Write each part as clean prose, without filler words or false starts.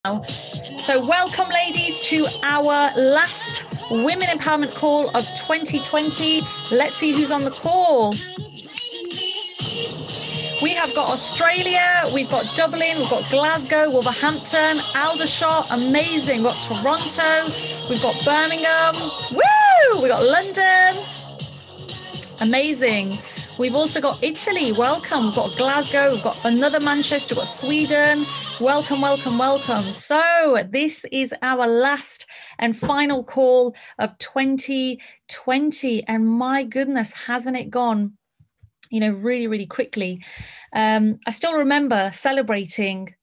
So welcome ladies to our last Women Empowerment Call of 2020. Let's see who's on the call. We have got Australia, we've got Dublin, we've got Glasgow, Wolverhampton, Aldershot, amazing. We've got Toronto, we've got Birmingham, woo! We've got London, amazing. We've also got Italy, welcome. We've got Glasgow, we've got another Manchester, we've got Sweden. Welcome, welcome, welcome. So this is our last and final call of 2020. And my goodness, hasn't it gone, really, really quickly. I still remember celebrating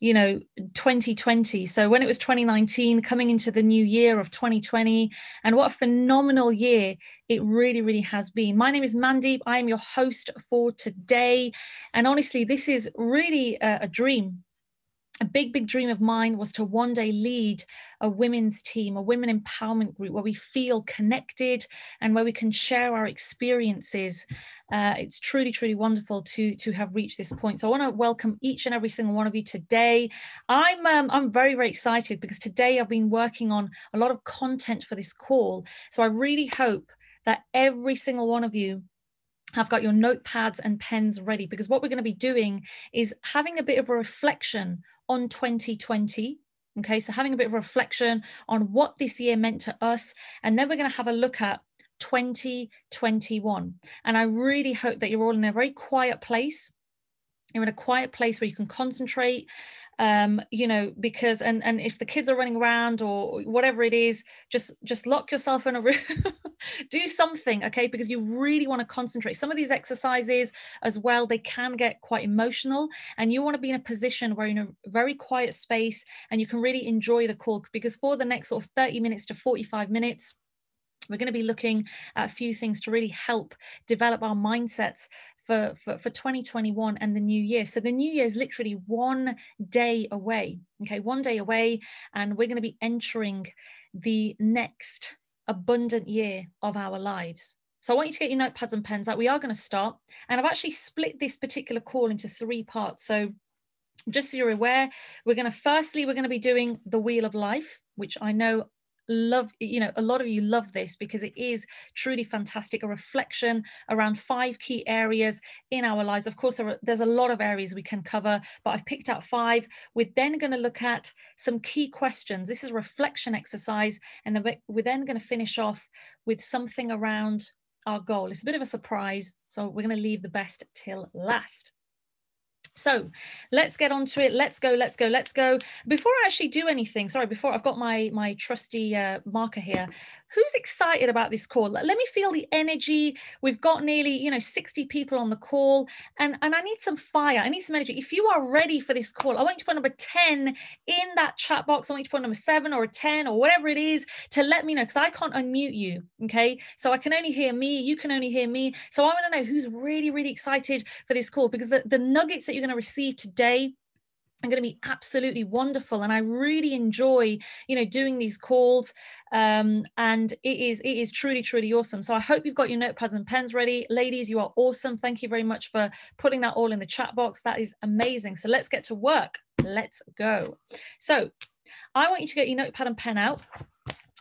2020. So when it was 2019, coming into the new year of 2020, and what a phenomenal year it really, really has been. My name is Mandeep. I am your host for today. And honestly, this is really a dream. A big, big dream of mine was to one day lead a women's team, a women empowerment group where we feel connected and where we can share our experiences. It's truly, truly wonderful to have reached this point. So I want to welcome each and every single one of you today. I'm very, very excited because today I've been working on a lot of content for this call. So I really hope that every single one of you have got your notepads and pens ready, because what we're going to be doing is having a bit of a reflection on 2020. Okay, so having a bit of a reflection on what this year meant to us, and then we're going to have a look at 2021. And I really hope that you're all in a very quiet place. You're in a quiet place where you can concentrate, because and if the kids are running around or whatever it is, just lock yourself in a room. Do something, okay? Because you really want to concentrate. Some of these exercises as well, they can get quite emotional, and you want to be in a position where you're in a very quiet space and you can really enjoy the call, because for the next sort of 30 minutes to 45 minutes, we're going to be looking at a few things to really help develop our mindsets for 2021 and the new year. So the new year is literally one day away, okay? One day away, and we're going to be entering the next abundant year of our lives. So I want you to get your notepads and pens out. We are going to start, and I've actually split this particular call into 3 parts. So just so you're aware, we're going to be doing the Wheel of Life, which I know a lot of you love this because it is truly fantastic, a reflection around 5 key areas in our lives. Of course, there's a lot of areas we can cover, but I've picked out 5. We're then going to look at some key questions. This is a reflection exercise, and then we're then going to finish off with something around our goal. It's a bit of a surprise, so we're going to leave the best till last. So let's get on to it. Let's go. Before I actually do anything, before I've got my trusty marker here. Who's excited about this call? Let me feel the energy. We've got nearly 60 people on the call, and I need some fire. I need some energy. If you are ready for this call, I want you to put number 10 in that chat box. I want you to put number 7 or a 10 or whatever it is to let me know, because I can't unmute you. Okay, so I can only hear me. You can only hear me. So I want to know who's really, really excited for this call, because the nuggets that you're going to receive today are going to be absolutely wonderful, and I really enjoy doing these calls, and it is truly, truly awesome. So I hope you've got your notepads and pens ready. Ladies, you are awesome. Thank you very much for putting that all in the chat box. That is amazing. So let's get to work. Let's go. So I want you to get your notepad and pen out.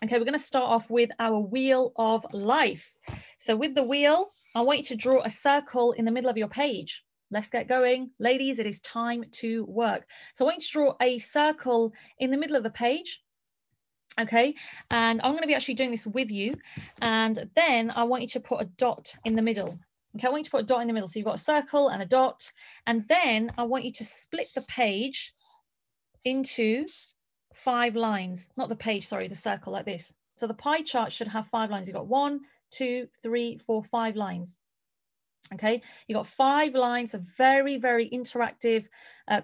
Okay, we're going to start off with our Wheel of Life. So with the wheel, I want you to draw a circle in the middle of your page. Let's get going. Ladies, it is time to work. So I want you to draw a circle in the middle of the page. Okay, and I'm going to be actually doing this with you. And then I want you to put a dot in the middle. Okay, I want you to put a dot in the middle. So you've got a circle and a dot. And then I want you to split the page into 5 lines. Not the page, sorry, the circle, like this. So the pie chart should have 5 lines. You've got 1, 2, 3, 4, 5 lines. Okay, you got 5 lines, a very, very interactive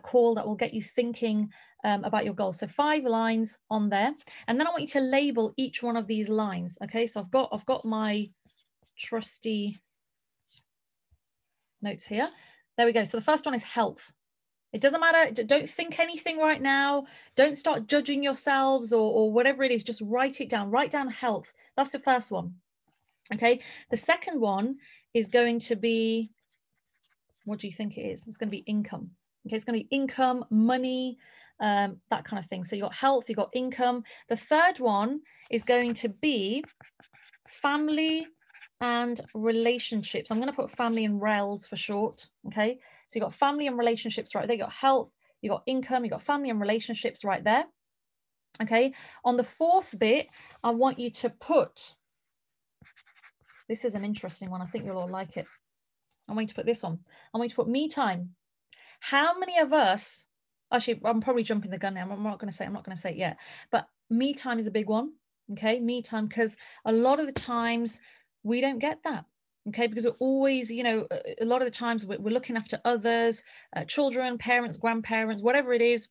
call that will get you thinking about your goals. So 5 lines on there, and then I want you to label each one of these lines. Okay, so I've got my trusty notes here. There we go. So the first one is health. It doesn't matter. Don't think anything right now. Don't start judging yourselves or whatever it is. Just write it down. Write down health. That's the first one. Okay, the second one is going to be, what do you think it is? It's going to be income. Okay, it's going to be income, money, that kind of thing. So you got health, you got income. The third one is going to be family and relationships. I'm going to put family and rels for short. Okay, so you got family and relationships right there. You got health, you got income, you got family and relationships right there. Okay, on the fourth bit, I want you to put, this is an interesting one. I think you'll all like it. I want you to put this one. I want you to put me time. How many of us, actually, I'm probably jumping the gun now. I'm not going to say it yet, but me time is a big one. Okay, me time, because a lot of the times we don't get that. Okay, because we're always, you know, a lot of the times we're looking after others, children, parents, grandparents, whatever it is.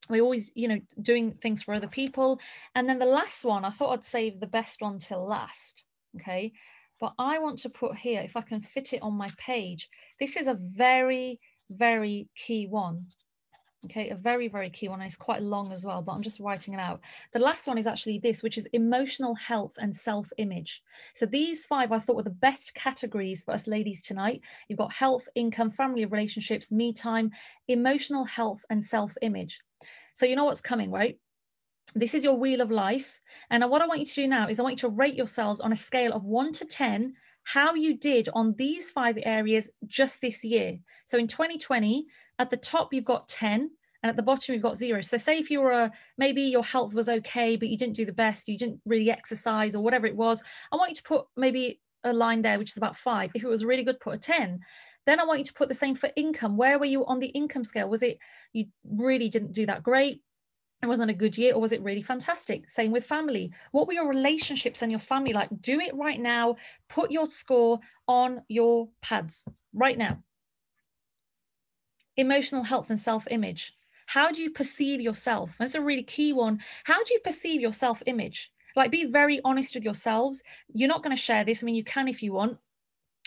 We're always, you know, doing things for other people. And then the last one, I thought I'd save the best one till last. Okay, but I want to put here, if I can fit it on my page, this is a very, very key one. Okay, a very, very key one. And it's quite long as well, but I'm just writing it out. The last one is actually this, which is emotional health and self-image. So these 5 I thought were the best categories for us ladies tonight. You've got health, income, family, relationships, me time, emotional health, and self-image. So you know what's coming, right? This is your wheel of life. And what I want you to do now is I want you to rate yourselves on a scale of 1 to 10, how you did on these 5 areas just this year. So in 2020, at the top, you've got 10, and at the bottom, you've got 0. So say if you were maybe your health was okay, but you didn't do the best, you didn't really exercise or whatever it was, I want you to put maybe a line there, which is about 5. If it was really good, put a 10. Then I want you to put the same for income. Where were you on the income scale? Was it, you really didn't do that great? It wasn't a good year, or was it really fantastic? Same with family. What were your relationships and your family like? Do it right now. Put your score on your pads right now. Emotional health and self-image. How do you perceive yourself? That's a really key one. How do you perceive your self-image? Like, be very honest with yourselves. You're not going to share this. I mean, you can if you want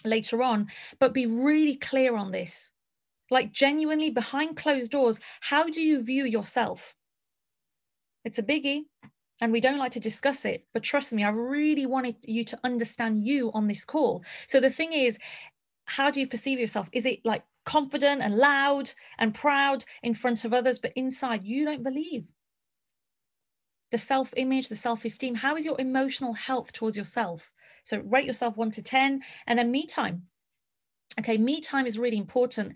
later on, but be really clear on this. Like, genuinely, behind closed doors, how do you view yourself? It's a biggie, and we don't like to discuss it, but trust me, I really wanted you to understand you on this call. So the thing is, how do you perceive yourself? Is it like confident and loud and proud in front of others, but inside you don't believe? The self-image, the self-esteem, how is your emotional health towards yourself? So rate yourself 1 to 10, and then me time. Okay, me time is really important.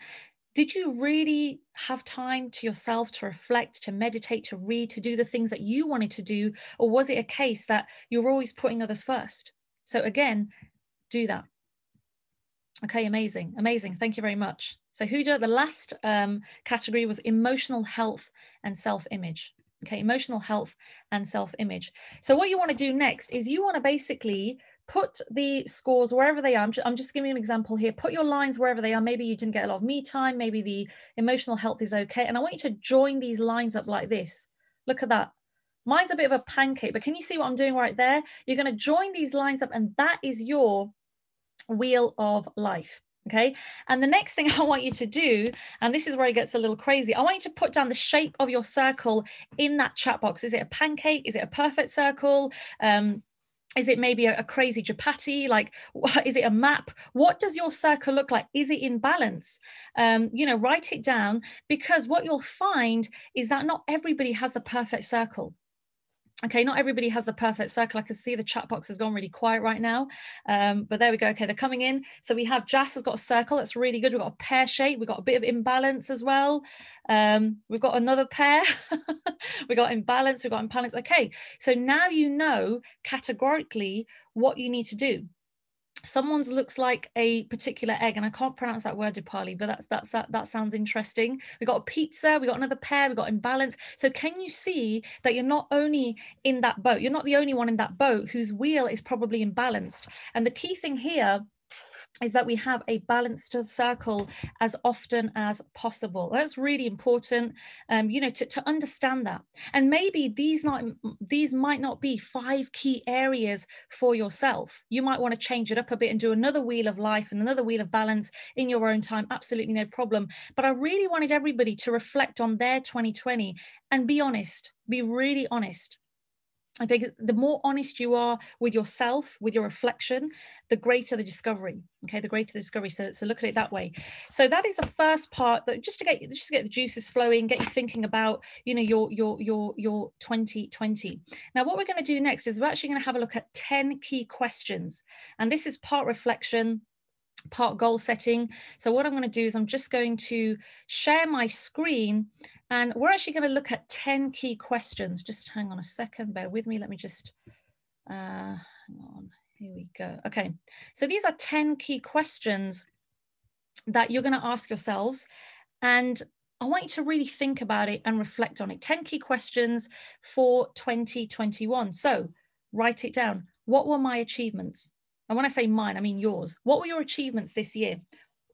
Did you really have time to yourself to reflect, to meditate, to read, to do the things that you wanted to do? Or was it a case that you're always putting others first? So again, do that. Okay, amazing, amazing. Thank you very much. So Huda, the last category was emotional health and self-image. Okay, emotional health and self-image. So what you want to do next is you want to basically put the scores wherever they are. I'm just giving you an example here. Put your lines wherever they are. Maybe you didn't get a lot of me time. Maybe the emotional health is okay. And I want you to join these lines up like this. Look at that. Mine's a bit of a pancake, but can you see what I'm doing right there? You're going to join these lines up, and that is your wheel of life. Okay, and the next thing I want you to do, and this is where it gets a little crazy, I want you to put down the shape of your circle in that chat box. Is it a pancake? Is it a perfect circle? Is it maybe a crazy chapati? Like, is it a map? What does your circle look like? Is it in balance? You know, write it down, because what you'll find is that not everybody has the perfect circle. Okay, not everybody has the perfect circle. I can see the chat box has gone really quiet right now, but there we go. Okay, they're coming in. So we have Jas has got a circle. That's really good. We've got a pear shape. We've got a bit of imbalance as well. We've got another pair. We got imbalance. We've got imbalance. Okay, so now you know categorically what you need to do. Someone's looks like a particular egg, and I can't pronounce that word, Dipali, but that sounds interesting. We got a pizza, we got another pair, we got imbalance. So can you see that you're not only in that boat, you're not the only one in that boat whose wheel is probably imbalanced. And the key thing here is that we have a balanced circle as often as possible. That's really important, you know, to understand that. And maybe these might not be 5 key areas for yourself. You might want to change it up a bit and do another wheel of life and another wheel of balance in your own time. Absolutely no problem. But I really wanted everybody to reflect on their 2020 and be honest, be really honest. I think the more honest you are with yourself, with your reflection, the greater the discovery. Okay, the greater the discovery. So look at it that way. So that is the first part, that just to get the juices flowing, get you thinking about, you know, your 2020. Now, what we're going to do next is we're actually going to have a look at 10 key questions, and this is part reflection, part goal setting. So what I'm going to do is I'm just going to share my screen, and we're actually going to look at 10 key questions. Just hang on a second, bear with me. Let me just, hang on, here we go. Okay, so these are 10 key questions that you're going to ask yourselves, and I want you to really think about it and reflect on it. 10 key questions for 2021. So write it down. What were my achievements? And when I say mine, I mean yours. What were your achievements this year?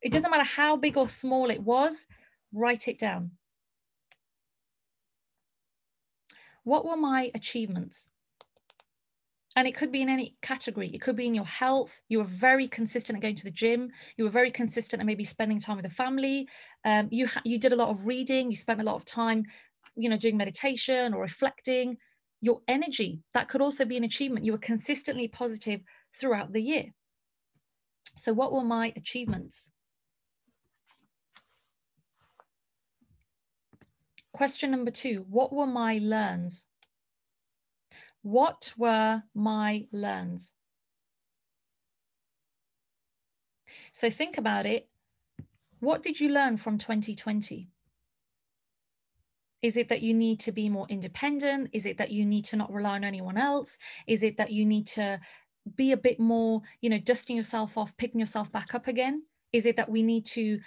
It doesn't matter how big or small it was, write it down. What were my achievements? And it could be in any category. It could be in your health. You were very consistent at going to the gym. You were very consistent at maybe spending time with the family. You did a lot of reading. You spent a lot of time, you know, doing meditation or reflecting. Your energy, that could also be an achievement. You were consistently positive throughout the year. So what were my achievements? Question number 2, what were my learns? What were my learns? So think about it. What did you learn from 2020? Is it that you need to be more independent? Is it that you need to not rely on anyone else? Is it that you need to be a bit more, you know, dusting yourself off, picking yourself back up again? Is it that we need to,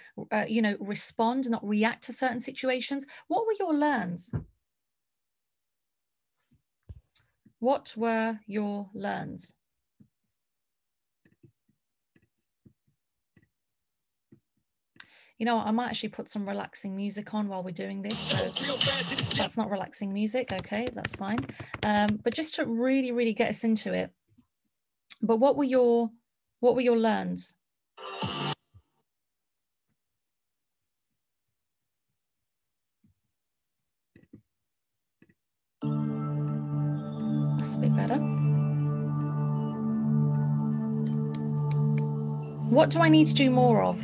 you know, respond, not react to certain situations? What were your learns? What were your learns? You know, I might actually put some relaxing music on while we're doing this. So that's not relaxing music. Okay, that's fine. But just to really, really get us into it. But what were your learns? That's a bit better. What do I need to do more of?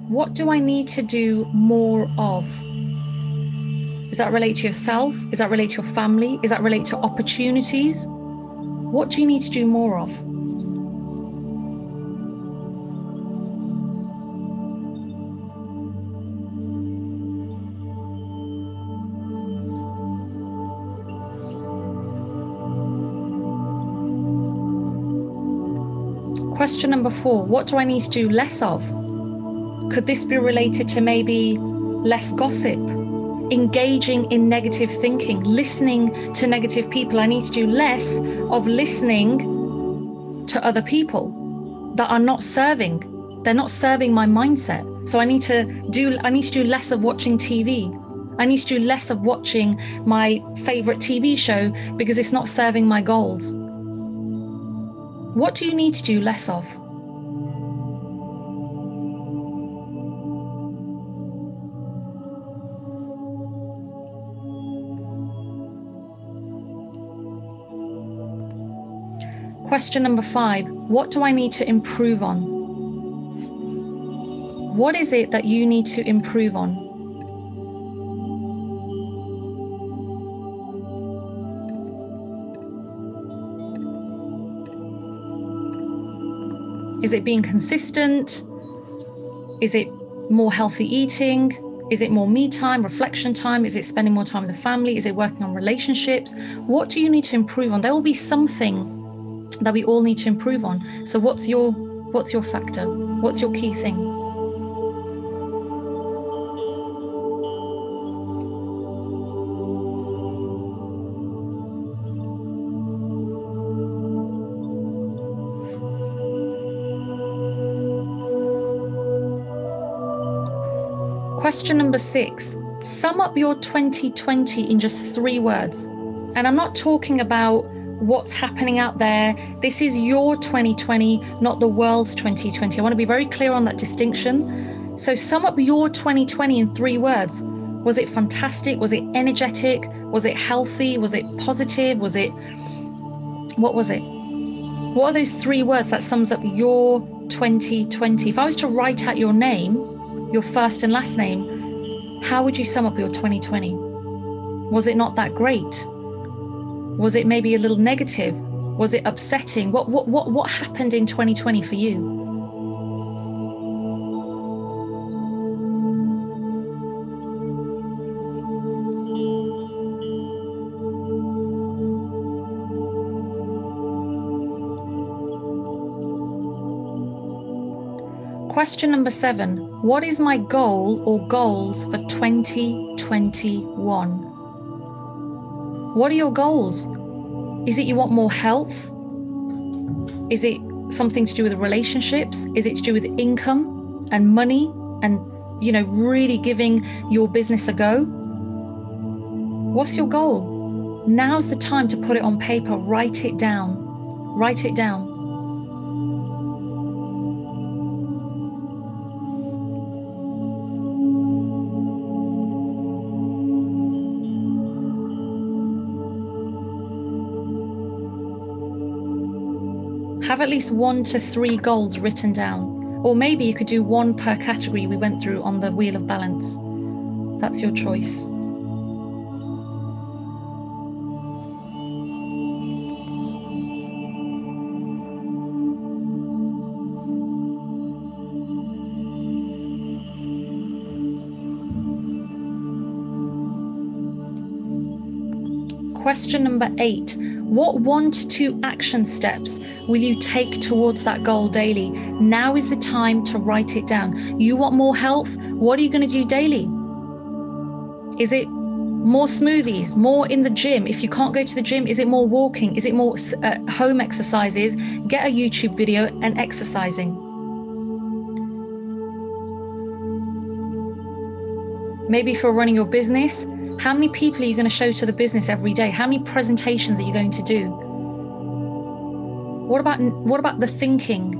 What do I need to do more of? Does that relate to yourself? Does that relate to your family? Does that relate to opportunities? What do you need to do more of? Question number 4, what do I need to do less of? Could this be related to maybe less gossip, engaging in negative thinking, listening to negative people? I need to do less of listening to other people that are not serving. They're not serving my mindset. So I need to do less of watching TV. I need to do less of watching my favorite TV show because it's not serving my goals. What do you need to do less of? Question number 5, what do I need to improve on? What is it that you need to improve on? Is it being consistent? Is it more healthy eating? Is it more me time, reflection time? Is it spending more time with the family? Is it working on relationships? What do you need to improve on? There will be something that we all need to improve on. So what's your factor? What's your key thing? Question number 6, sum up your 2020 in just 3 words. And I'm not talking about what's happening out there. This is your 2020, not the world's 2020. I want to be very clear on that distinction. So sum up your 2020 in 3 words. Was it fantastic? Was it energetic? Was it healthy? Was it positive? What was it? What are those 3 words that sums up your 2020? If I was to write out your name, your first and last name, how would you sum up your 2020? Was it not that great? Was it maybe a little negative? Was it upsetting? What happened in 2020 for you? Question number 7. What is my goal or goals for 2021? What are your goals? Is it you want more health? Is it something to do with relationships? Is it to do with income and money and, really giving your business a go? What's your goal? Now's the time to put it on paper. Write it down. Write it down. Have at least 1 to 3 goals written down. Or maybe you could do 1 per category we went through on the wheel of balance. That's your choice. Question number 8. What 1 to 2 action steps will you take towards that goal daily? Now is the time to write it down. You want more health? What are you going to do daily? Is it more smoothies, more in the gym? If you can't go to the gym, is it more walking? Is it more home exercises? Get a YouTube video and exercising. Maybe if you're running your business, how many people are you going to show to the business every day? How many presentations are you going to do? What about the thinking?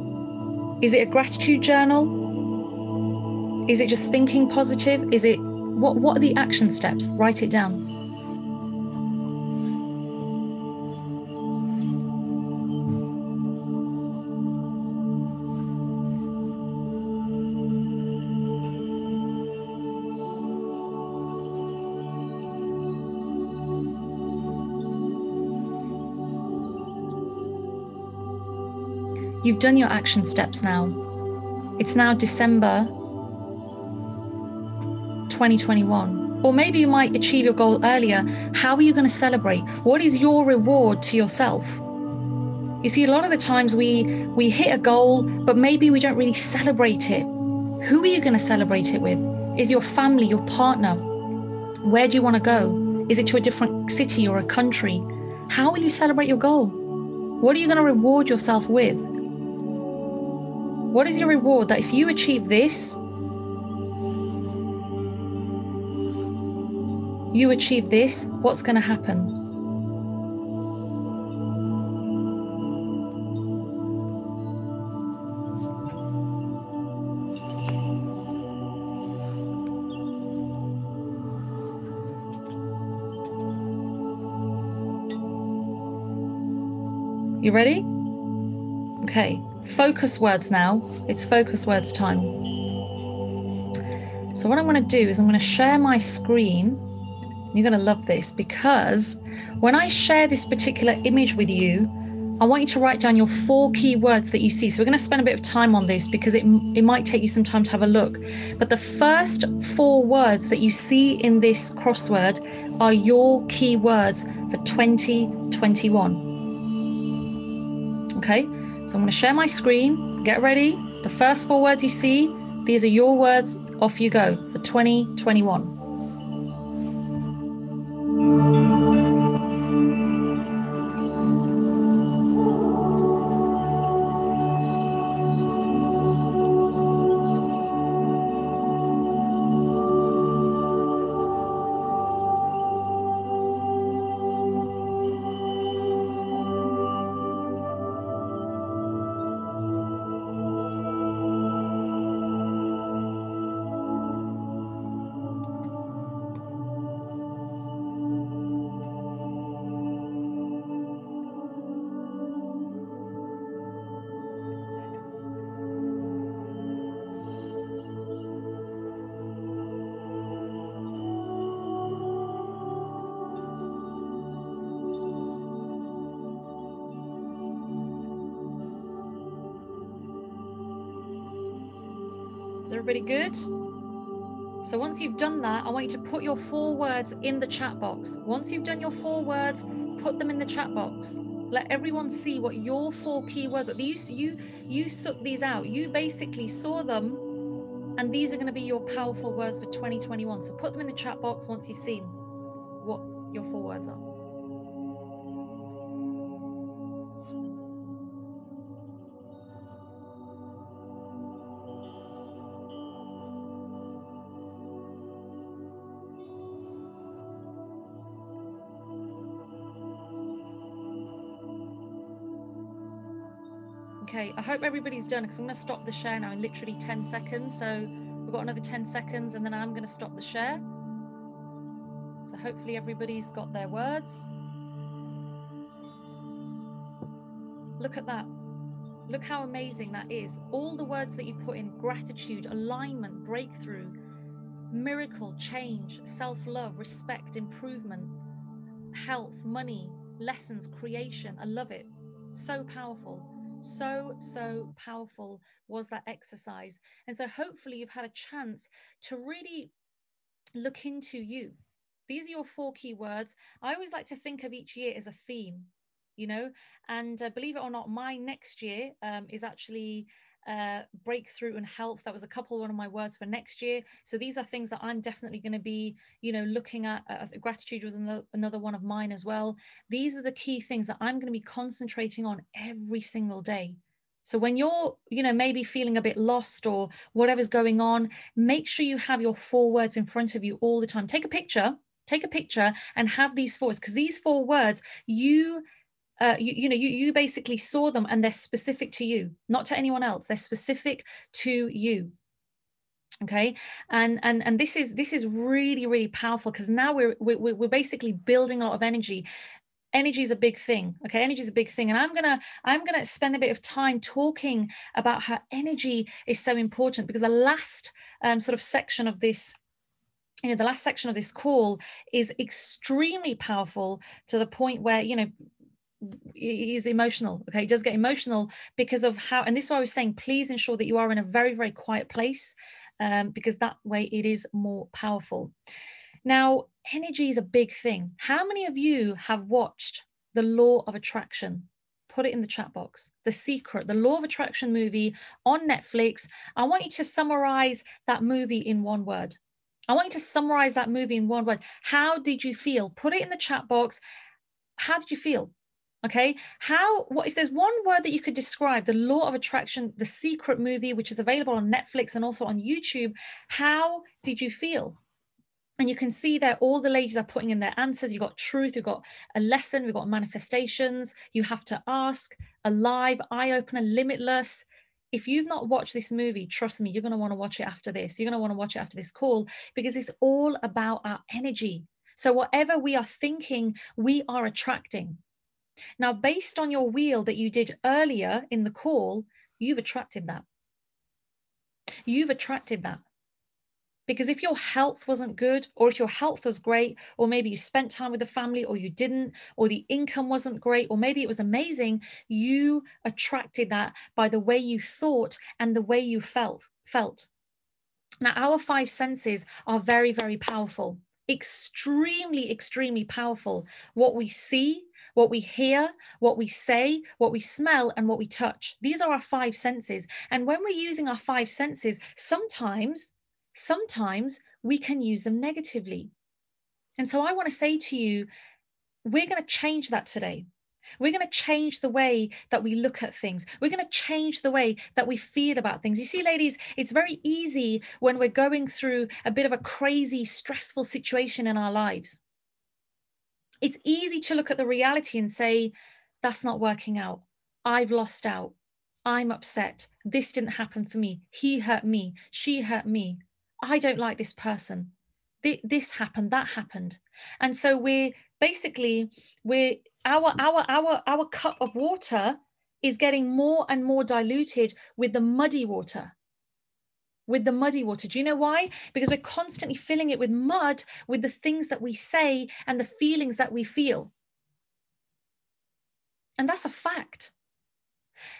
Is it a gratitude journal? Is it just thinking positive? Is it what are the action steps? Write it down. You've done your action steps now. It's now December 2021. Or maybe you might achieve your goal earlier. How are you going to celebrate? What is your reward to yourself? You see, a lot of the times we hit a goal, but maybe we don't really celebrate it. Who are you going to celebrate it with? Is your family, your partner? Where do you want to go? Is it to a different city or a country? How will you celebrate your goal? What are you going to reward yourself with? What is your reward that if you achieve this, you achieve this, what's going to happen? You ready? Okay, focus words now. It's focus words time. So what I'm going to do is I'm going to share my screen. You're going to love this because when I share this particular image with you, I want you to write down your 4 key words that you see. So we're going to spend a bit of time on this because it might take you some time to have a look. But the first 4 words that you see in this crossword are your key words for 2021. Okay, so I'm going to share my screen. Get ready. The first 4 words you see, these are your words. Off you go for 2021. everybody good? So once you've done that, I want you to put your 4 words in the chat box. Once you've done your 4 words, put them in the chat box. Let everyone see what your 4 keywords are. You sucked these out. You basically saw them, and these are going to be your powerful words for 2021. So put them in the chat box once you've seen what your 4 words are. Okay, I hope everybody's done, because I'm going to stop the share now in literally 10 seconds. So we've got another 10 seconds and then I'm going to stop the share. So hopefully everybody's got their words. Look at that. Look how amazing that is. All the words that you put in: gratitude, alignment, breakthrough, miracle, change, self-love, respect, improvement, health, money, lessons, creation. I love it. So powerful. So powerful was that exercise. And so hopefully you've had a chance to really look into you. These are your 4 keywords. I always like to think of each year as a theme, you know, and believe it or not, my next year is actually breakthrough and health. That was one of my words for next year. So these are things that I'm definitely going to be, you know, looking at. Gratitude was another one of mine as well. These are the key things that I'm going to be concentrating on every single day. So when you're, you know, maybe feeling a bit lost or whatever's going on, make sure you have your 4 words in front of you all the time. Take a picture and have these 4 words, because these 4 words, you basically saw them and they're specific to you, not to anyone else. They're specific to you. Okay, and this is really, really powerful, because now we're basically building a lot of energy. Energy is a big thing. Okay, energy is a big thing, and I'm gonna spend a bit of time talking about how energy is so important, because the last sort of section of this, you know, the last section of this call is extremely powerful, to the point where, you know, is emotional. Okay, it does get emotional because of how, and this is why I was saying, please ensure that you are in a very, very quiet place, because that way it is more powerful. Now, energy is a big thing. How many of you have watched The Law of Attraction? Put it in the chat box. The Secret, the Law of Attraction movie on Netflix. I want you to summarize that movie in 1 word. I want you to summarize that movie in 1 word. How did you feel? Put it in the chat box. How did you feel? Okay, what if there's 1 word that you could describe The Law of Attraction, the Secret movie, which is available on Netflix and also on YouTube, how did you feel? And you can see that all the ladies are putting in their answers. You've got truth, you've got a lesson, we've got manifestations, you have to ask, alive, eye-opener, limitless. If you've not watched this movie, trust me, you're going to want to watch it after this. You're going to want to watch it after this call, because it's all about our energy. So whatever we are thinking, we are attracting. Now, based on your wheel that you did earlier in the call, you've attracted that. You've attracted that. Because if your health wasn't good, or if your health was great, or maybe you spent time with the family or you didn't, or the income wasn't great, or maybe it was amazing, you attracted that by the way you thought and the way you felt. Now, our 5 senses are very, very powerful, extremely, extremely powerful. What we see, what we hear, what we say, what we smell, and what we touch. These are our 5 senses. And when we're using our 5 senses, sometimes we can use them negatively. And so I want to say to you, we're going to change that today. We're going to change the way that we look at things. We're going to change the way that we feel about things. You see, ladies, it's very easy when we're going through a bit of a crazy, stressful situation in our lives. It's easy to look at the reality and say, that's not working out. I've lost out. I'm upset. This didn't happen for me. He hurt me. She hurt me. I don't like this person. This happened, that happened. And so our cup of water is getting more and more diluted with the muddy water. Do you know why? Because we're constantly filling it with mud, with the things that we say and the feelings that we feel. And that's a fact.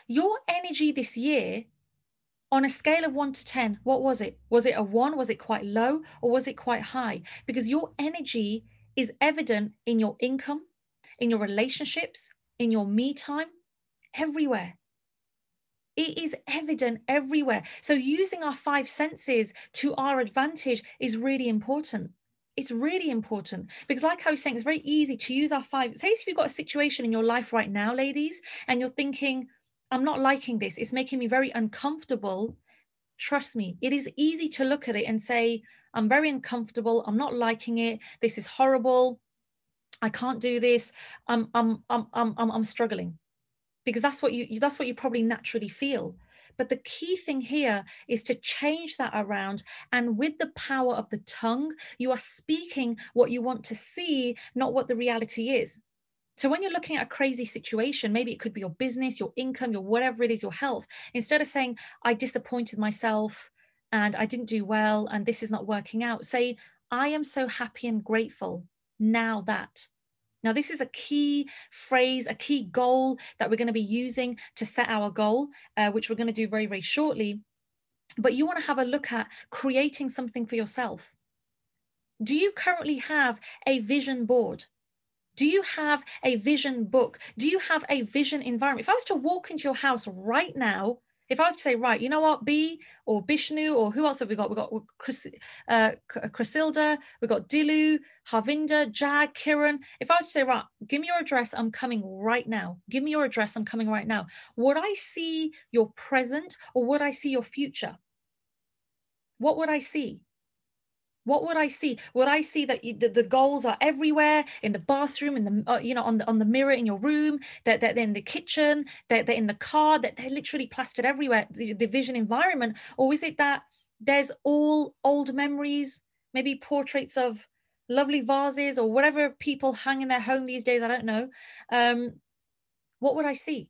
Your energy this year On a scale of 1 to 10, what was it? Was it a 1? Was it quite low? Or was it quite high? Because your energy is evident in your income, in your relationships, in your me time, everywhere. It is evident everywhere. So using our five senses to our advantage is really important. It's really important because, like I was saying, it's very easy to use our five. Say if you've got a situation in your life right now, ladies, and you're thinking, I'm not liking this, it's making me very uncomfortable. Trust me, it is easy to look at it and say, I'm very uncomfortable, I'm not liking it, this is horrible, I can't do this, I'm struggling, because that's what you probably naturally feel. But the key thing here is to change that around, and with the power of the tongue, you are speaking what you want to see, not what the reality is. So when you're looking at a crazy situation, maybe it could be your business, your income, your whatever it is, your health, instead of saying, I disappointed myself and I didn't do well and this is not working out, say, I am so happy and grateful now that. Now, this is a key phrase, a key goal that we're going to be using to set our goal, which we're going to do very, very shortly. But you want to have a look at creating something for yourself. Do you currently have a vision board? Do you have a vision book? Do you have a vision environment? If I was to walk into your house right now, if I was to say, right, you know what, B or Bishnu, or who else have we got? We've got Chrysilda, we've got Dilu, Harvinder, Jag, Kiran. If I was to say, right, give me your address, I'm coming right now. Give me your address, I'm coming right now. Would I see your present or would I see your future? What would I see? What would I see? Would I see that the goals are everywhere, in the bathroom, in the on the mirror in your room, that they're in the kitchen, that they're in the car, that they're literally plastered everywhere, the vision environment? Or is it that there's all old memories, maybe portraits of lovely vases or whatever people hang in their home these days? I don't know. What would I see?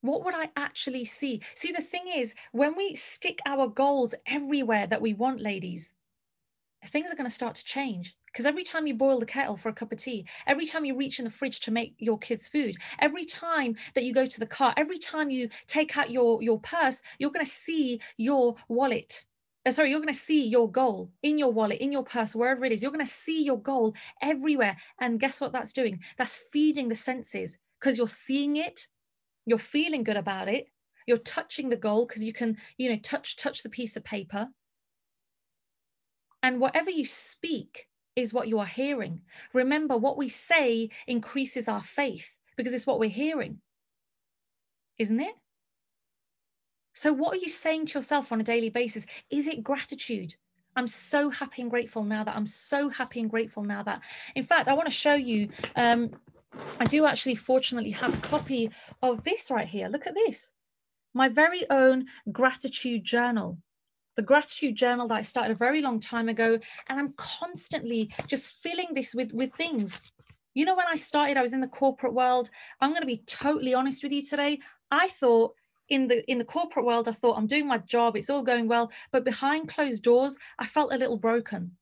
What would I actually see? See, the thing is, when we stick our goals everywhere that we want, ladies, things are going to start to change. Because every time you boil the kettle for a cup of tea, every time you reach in the fridge to make your kids food, every time that you go to the car, every time you take out your purse, you're going to see your wallet. Sorry, you're going to see your goal in your wallet, in your purse, wherever it is. You're going to see your goal everywhere. And guess what that's doing? That's feeding the senses, because you're seeing it. You're feeling good about it. You're touching the goal because you can, touch the piece of paper. And whatever you speak is what you are hearing. Remember, what we say increases our faith because it's what we're hearing, isn't it? So what are you saying to yourself on a daily basis? Is it gratitude? I'm so happy and grateful now that. I'm so happy and grateful now that. In fact, I want to show you, I do actually fortunately have a copy of this right here. Look at this. My very own gratitude journal. The gratitude journal that I started a very long time ago. And I'm constantly just filling this with things. You know, when I started, I was in the corporate world. I'm going to be totally honest with you today. I thought in the corporate world, I thought I'm doing my job. It's all going well. But behind closed doors, I felt a little broken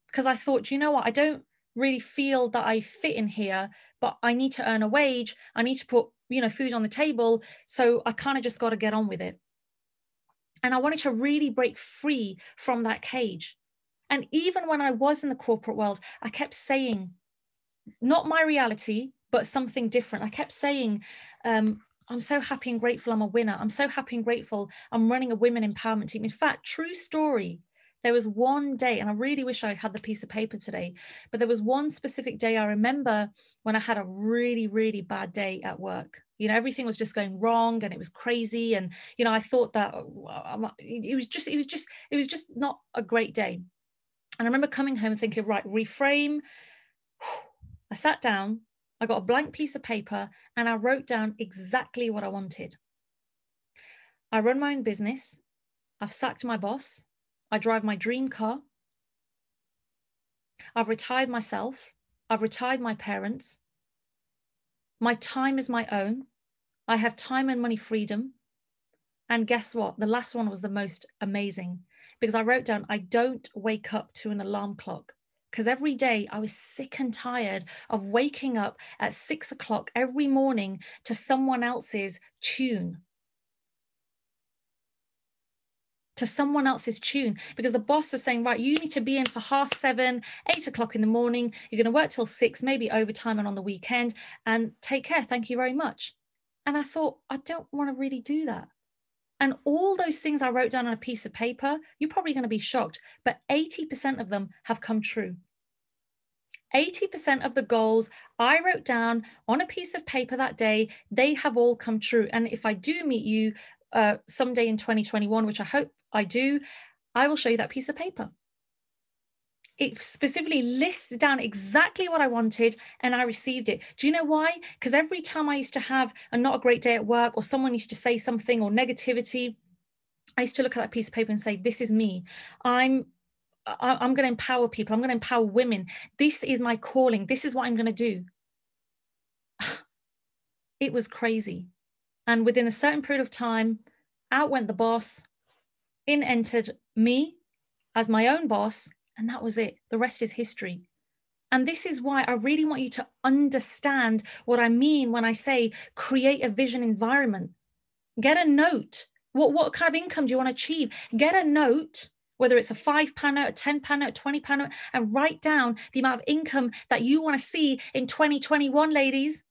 because I thought, you know what? I don't really feel that I fit in here, but I need to earn a wage. I need to put, food on the table. So I kind of just got to get on with it. And I wanted to really break free from that cage. And even when I was in the corporate world, I kept saying, not my reality, but something different. I kept saying, I'm so happy and grateful I'm a winner. I'm so happy and grateful I'm running a women empowerment team. In fact, true story, there was one day, and I really wish I had the piece of paper today, but there was one specific day I remember when I had a really, really bad day at work. Everything was just going wrong and it was crazy. And, I thought that it was just not a great day. And I remember coming home and thinking, right, reframe. I sat down, I got a blank piece of paper and I wrote down exactly what I wanted. I run my own business. I've sacked my boss. I drive my dream car. I've retired myself. I've retired my parents. My time is my own. I have time and money freedom. And guess what? The last one was the most amazing because I wrote down, I don't wake up to an alarm clock. Because every day I was sick and tired of waking up at 6 o'clock every morning to someone else's tune. to someone else's tune, because the boss was saying, right, you need to be in for 7:30, 8 o'clock in the morning. You're going to work till 6, maybe overtime and on the weekend, and take care. Thank you very much. And I thought, I don't want to really do that. And all those things I wrote down on a piece of paper, you're probably going to be shocked, but 80% of them have come true. 80% of the goals I wrote down on a piece of paper that day, they have all come true. And if I do meet you someday in 2021, which I hope I do, I will show you that piece of paper. It specifically lists down exactly what I wanted, and I received it. Do you know why? Because every time I used to have a not a great day at work, or someone used to say something, or negativity, I used to look at that piece of paper and say, this is me. I'm going to empower people. I'm going to empower women. This is my calling. This is what I'm going to do. It was crazy. And within a certain period of time, out went the boss, in entered me as my own boss, and that was it. The rest is history. And this is why I really want you to understand what I mean when I say create a vision environment. Get a note. What kind of income do you want to achieve? Get a note, whether it's a £5 note, a £10 note, a £20 note, and write down the amount of income that you want to see in 2021, ladies.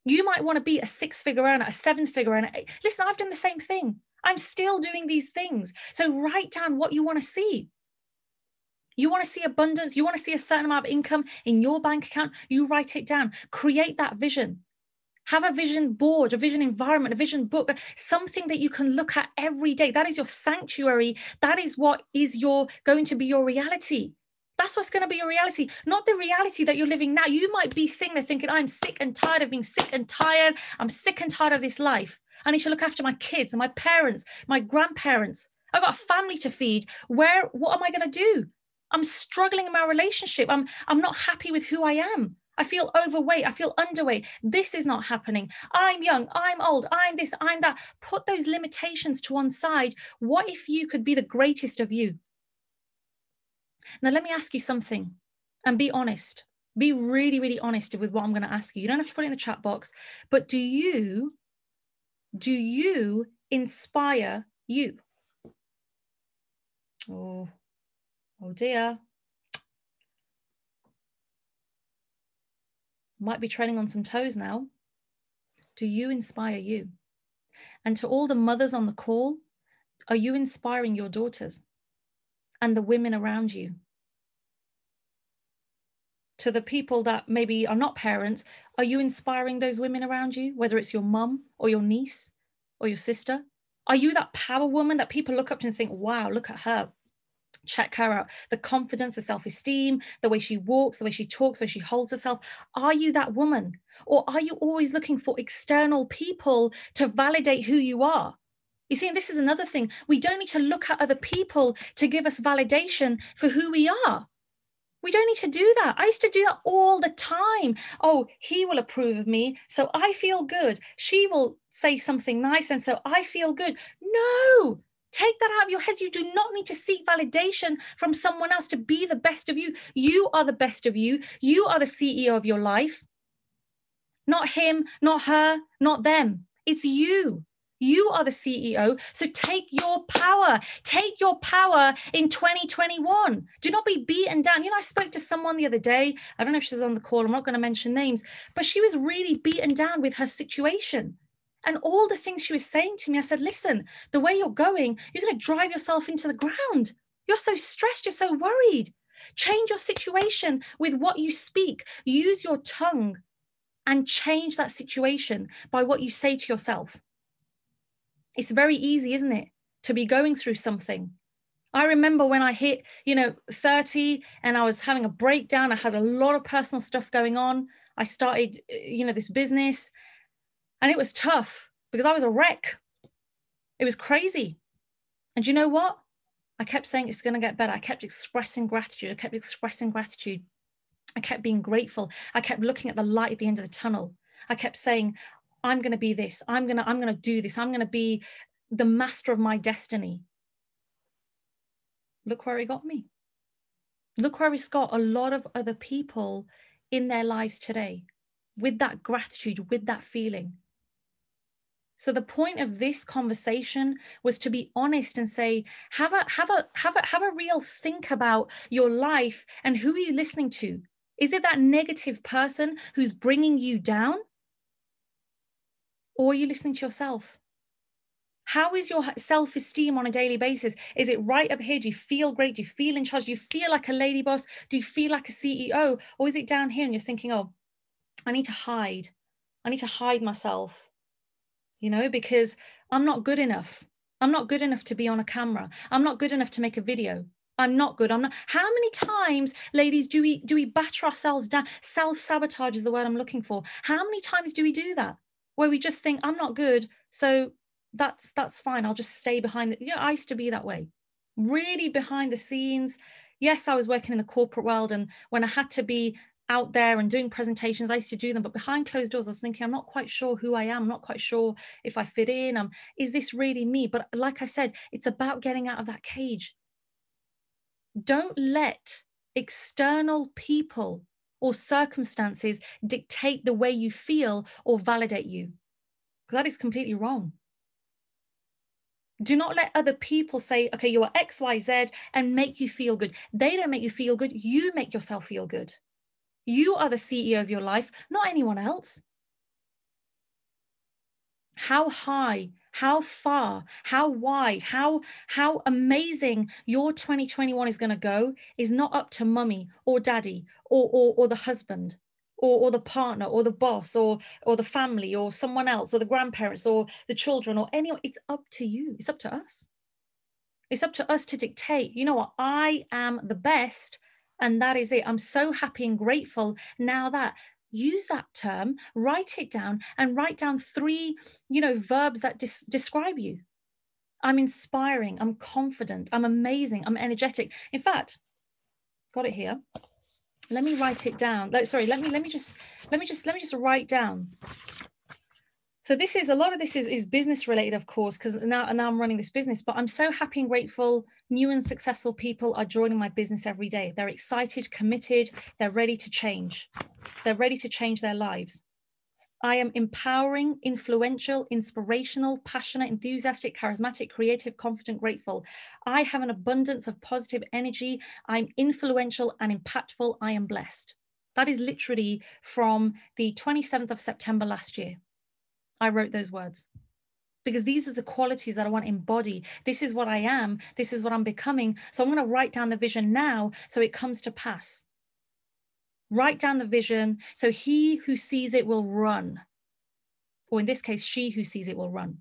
You might want to be a 6-figure earner, a 7-figure earner. Listen, I've done the same thing. I'm still doing these things. So write down what you want to see. You want to see abundance. You want to see a certain amount of income in your bank account. You write it down. Create that vision. Have a vision board, a vision environment, a vision book, something that you can look at every day. That is your sanctuary. That is what is going to be your reality. That's what's going to be your reality, not the reality that you're living now. You might be sitting there thinking, I'm sick and tired of being sick and tired. I'm sick and tired of this life. I need to look after my kids and my parents, my grandparents. I've got a family to feed. What am I going to do? I'm struggling in my relationship. I'm not happy with who I am. I feel overweight. I feel underweight. This is not happening. I'm young. I'm old. I'm this. I'm that. Put those limitations to one side. What if you could be the greatest of you? Now, let me ask you something and be honest. Be really, really honest with what I'm going to ask you. You don't have to put it in the chat box, but do you inspire you? Oh dear. Might be treading on some toes now. Do you inspire you? And to all the mothers on the call, are you inspiring your daughters and the women around you? To the people that maybe are not parents, are you inspiring those women around you, whether it's your mum or your niece or your sister? Are you that power woman that people look up to and think, wow, look at her. Check her out. The confidence, the self-esteem, the way she walks, the way she talks, the way she holds herself. Are you that woman? Or are you always looking for external people to validate who you are? You see, and this is another thing. We don't need to look at other people to give us validation for who we are. We don't need to do that. I used to do that all the time. Oh, he will approve of me, so I feel good. She will say something nice, and so I feel good. No. Take that out of your heads. You do not need to seek validation from someone else to be the best of you. You are the best of you. You are the CEO of your life. Not him, not her, not them. It's you. You are the CEO. So take your power. Take your power in 2021. Do not be beaten down. You know, I spoke to someone the other day. I don't know if she's on the call. I'm not going to mention names, but she was really beaten down with her situation. And all the things she was saying to me, I said, listen, the way you're going, you're going to drive yourself into the ground. You're so stressed. You're so worried. Change your situation with what you speak. Use your tongue and change that situation by what you say to yourself. It's very easy, isn't it, to be going through something. I remember when I hit, 30 and I was having a breakdown. I had a lot of personal stuff going on. I started, this business. And it was tough because I was a wreck. It was crazy. And you know what? I kept saying it's going to get better. I kept expressing gratitude. I kept being grateful. I kept looking at the light at the end of the tunnel. I kept saying, I'm going to be this. I'm going to do this. I'm going to be the master of my destiny. Look where it got me. Look where it's got a lot of other people in their lives today with that gratitude, with that feeling. So the point of this conversation was to be honest and say, have a real think about your life and who are you listening to? Is it that negative person who's bringing you down? Or are you listening to yourself? How is your self-esteem on a daily basis? Is it right up here? Do you feel great? Do you feel in charge? Do you feel like a lady boss? Do you feel like a CEO? Or is it down here and you're thinking, oh, I need to hide. I need to hide myself, because I'm not good enough. I'm not good enough to be on a camera. I'm not good enough to make a video. I'm not good. I'm not. How many times, ladies, do we batter ourselves down? Self-sabotage is the word I'm looking for. How many times do we do that? Where we just think, I'm not good, so that's fine. I'll just stay behind. I used to be that way. Really behind the scenes. Yes, I was working in the corporate world, and when I had to be out there and doing presentations, I used to do them, but behind closed doors, I was thinking, I'm not quite sure who I am. I'm not quite sure if I fit in. Is this really me? But like I said, it's about getting out of that cage. Don't let external people or circumstances dictate the way you feel or validate you, because that is completely wrong. Do not let other people say, okay, you are X, Y, Z, and make you feel good. They don't make you feel good. You make yourself feel good. You are the CEO of your life, not anyone else. How high, how far, how wide, how amazing your 2021 is going to go is not up to mummy or daddy or the husband or the partner or the boss or the family or someone else or the grandparents or the children or anyone. It's up to you. It's up to us. It's up to us to dictate, you know what, I am the best. And that is it. I'm so happy and grateful now that use that term, write it down and write down 3, verbs that describe you. I'm inspiring. I'm confident. I'm amazing. I'm energetic. In fact, got it here. Let me write it down. Sorry, let me just write down. So this is, a lot of this is business related, of course, because now I'm running this business, but I'm so happy and grateful. New and successful people are joining my business every day. They're excited, committed, they're ready to change. They're ready to change their lives. I am empowering, influential, inspirational, passionate, enthusiastic, charismatic, creative, confident, grateful. I have an abundance of positive energy. I'm influential and impactful. I am blessed. That is literally from the 27th of September last year. I wrote those words because these are the qualities that I want to embody. This is what I am. This is what I'm becoming. So I'm going to write down the vision now so it comes to pass. Write down the vision so he who sees it will run. Or in this case, she who sees it will run.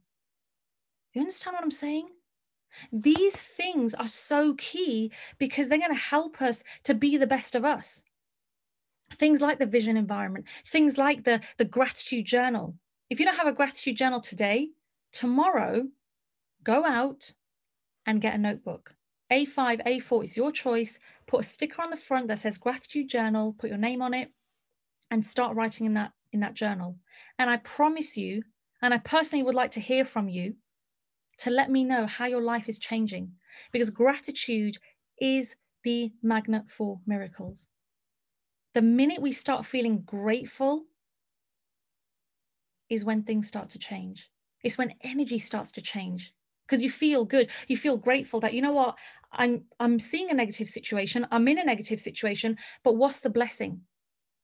You understand what I'm saying? These things are so key because they're going to help us to be the best of us. Things like the vision environment, things like the gratitude journal. If you don't have a gratitude journal today, tomorrow, go out and get a notebook. A5, A4 is your choice. Put a sticker on the front that says gratitude journal, put your name on it, and start writing in that journal. And I promise you, and I personally would like to hear from you to let me know how your life is changing, because gratitude is the magnet for miracles. The minute we start feeling grateful is when things start to change. It's when energy starts to change because you feel good. You feel grateful that, you know what, I'm seeing a negative situation. I'm in a negative situation, but what's the blessing?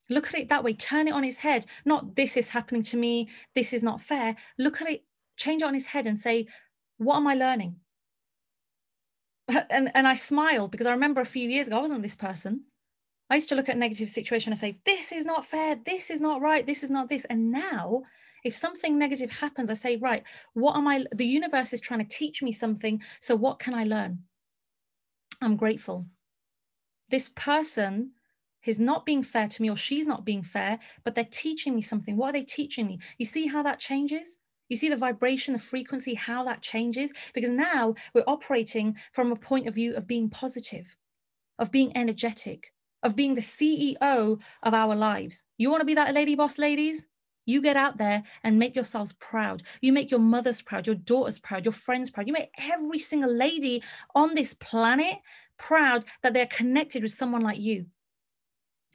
Look at it that way. Turn it on its head. Not this is happening to me. This is not fair. Look at it, change it on its head and say, what am I learning? And I smile because I remember a few years ago, I wasn't this person. I used to look at a negative situation and say, this is not fair. This is not right. This is not this. And now if something negative happens, I say, right, the universe is trying to teach me something. So what can I learn? I'm grateful. This person is not being fair to me or she's not being fair, but they're teaching me something. What are they teaching me? You see how that changes? You see the vibration, the frequency, how that changes? Because now we're operating from a point of view of being positive, of being energetic, of being the CEO of our lives. You want to be that lady boss, ladies? You get out there and make yourselves proud. You make your mothers proud, your daughters proud, your friends proud. You make every single lady on this planet proud that they're connected with someone like you,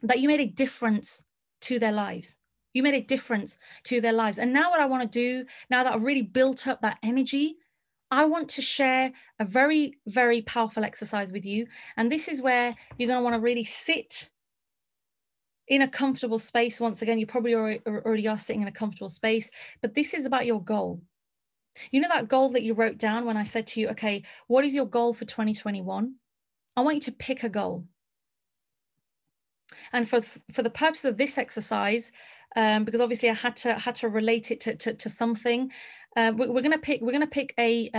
that you made a difference to their lives. You made a difference to their lives. And now what I want to do, now that I've really built up that energy, I want to share a very, very powerful exercise with you. And this is where you're going to want to really sit in a comfortable space. Once again, you probably already are sitting in a comfortable space, but this is about your goal. You know that goal that you wrote down when I said to you, okay, what is your goal for 2021? I want you to pick a goal. And for the purpose of this exercise, because obviously I had to relate it to something, we're going to pick a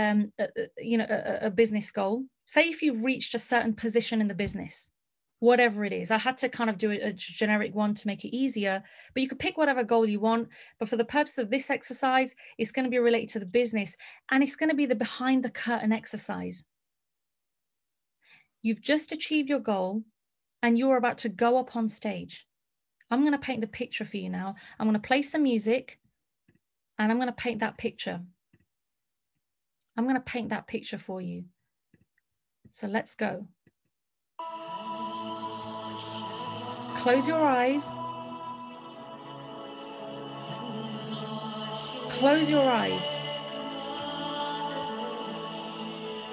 business goal. Say if you've reached a certain position in the business, whatever it is. I had to kind of do a generic one to make it easier, but you could pick whatever goal you want. But for the purpose of this exercise, it's going to be related to the business, and it's going to be the behind the curtain exercise. You've just achieved your goal and you're about to go up on stage. I'm going to paint the picture for you now. I'm going to play some music and I'm going to paint that picture. I'm going to paint that picture for you. So let's go. Close your eyes. Close your eyes.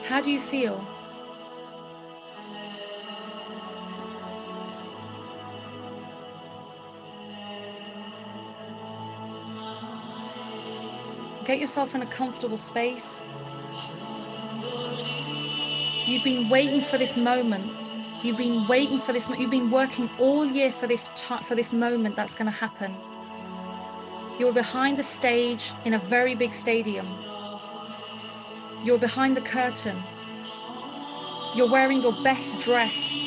How do you feel? Get yourself in a comfortable space. You've been waiting for this moment. You've been waiting for this. You've been working all year for this moment that's going to happen. You're behind the stage in a very big stadium. You're behind the curtain. You're wearing your best dress.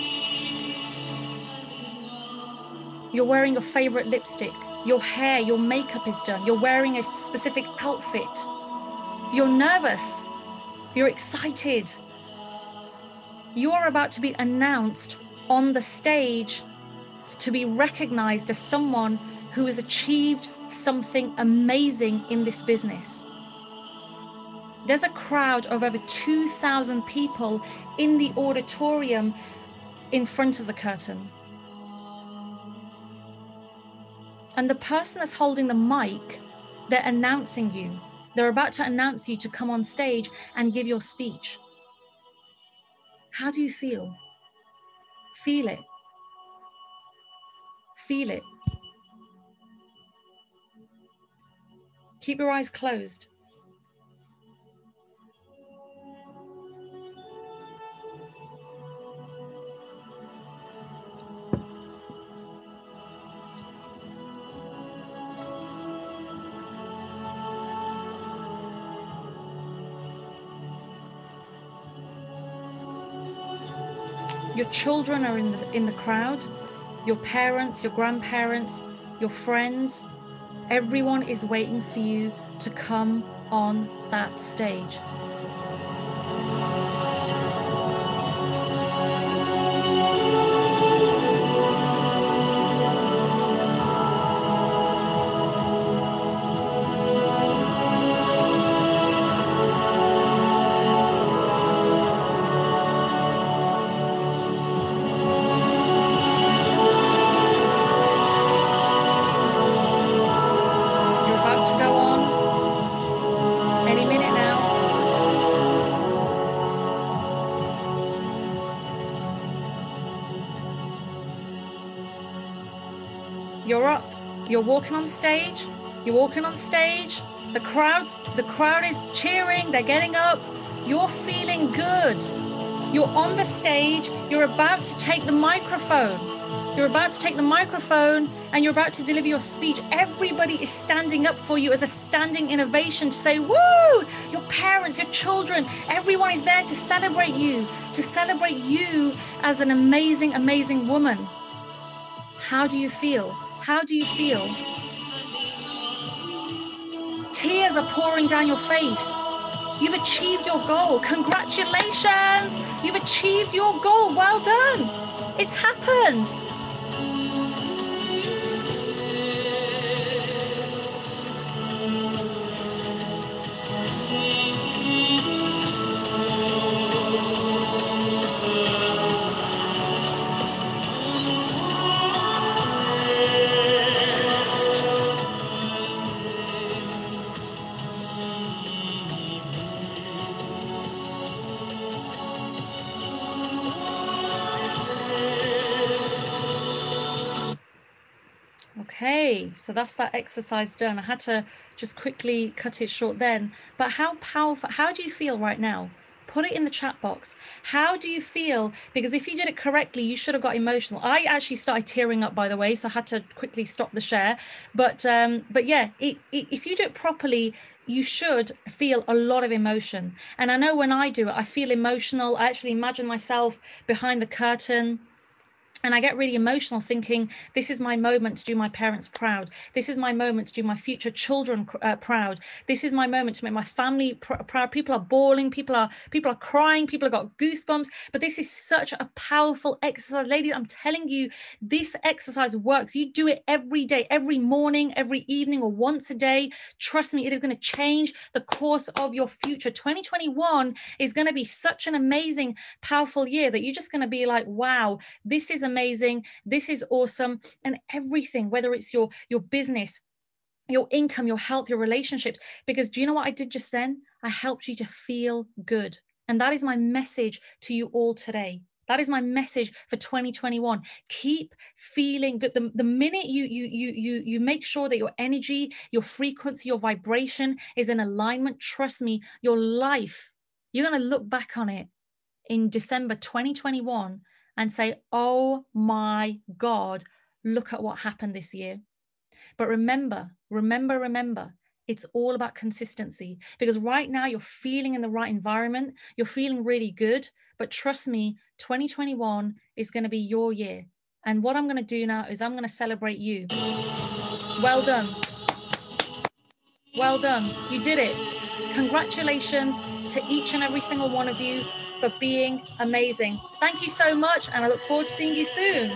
You're wearing your favorite lipstick. Your hair, your makeup is done. You're wearing a specific outfit. You're nervous. You're excited. You are about to be announced on the stage to be recognized as someone who has achieved something amazing in this business. There's a crowd of over 2,000 people in the auditorium in front of the curtain. And the person that's holding the mic, they're announcing you. They're about to announce you to come on stage and give your speech. How do you feel? Feel it. Feel it. Keep your eyes closed. Your children are in the crowd, your parents, your grandparents, your friends, everyone is waiting for you to come on that stage. You're up, you're walking on stage, you're walking on stage, the crowd is cheering, they're getting up, you're feeling good. You're on the stage, you're about to take the microphone. You're about to take the microphone and you're about to deliver your speech. Everybody is standing up for you as a standing ovation to say, woo! Your parents, your children, everyone is there to celebrate you as an amazing, amazing woman. How do you feel? How do you feel? Tears are pouring down your face. You've achieved your goal. Congratulations! You've achieved your goal. Well done. It's happened. Okay, so that's that exercise done. I had to just quickly cut it short then. But how powerful, how do you feel right now? Put it in the chat box. How do you feel? Because if you did it correctly, you should have got emotional. I actually started tearing up, by the way, so I had to quickly stop the share. But yeah, if you do it properly, you should feel a lot of emotion. And I know when I do it, I feel emotional. I actually imagine myself behind the curtain. And I get really emotional thinking, this is my moment to do my parents proud. This is my moment to do my future children proud. This is my moment to make my family proud. People are bawling, people are crying, people have got goosebumps. But this is such a powerful exercise. Ladies, I'm telling you, this exercise works. You do it every day, every morning, every evening, or once a day. Trust me, it is going to change the course of your future. 2021 is going to be such an amazing, powerful year that you're just going to be like, wow, this is amazing, this is awesome. And everything, whether it's your business, your income, your health, your relationships, because do you know what I did just then? I helped you to feel good. And that is my message to you all today. That is my message for 2021. Keep feeling good. The minute you make sure that your energy, your frequency, your vibration is in alignment, trust me, your life, you're going to look back on it in December 2021 and say, oh my God, look at what happened this year. But remember, it's all about consistency, because right now you're feeling in the right environment, you're feeling really good, but trust me, 2021 is going to be your year. And what I'm going to do now is I'm going to celebrate you. Well done. Well done. You did it. Congratulations to each and every single one of you for being amazing. Thank you so much, and I look forward to seeing you soon.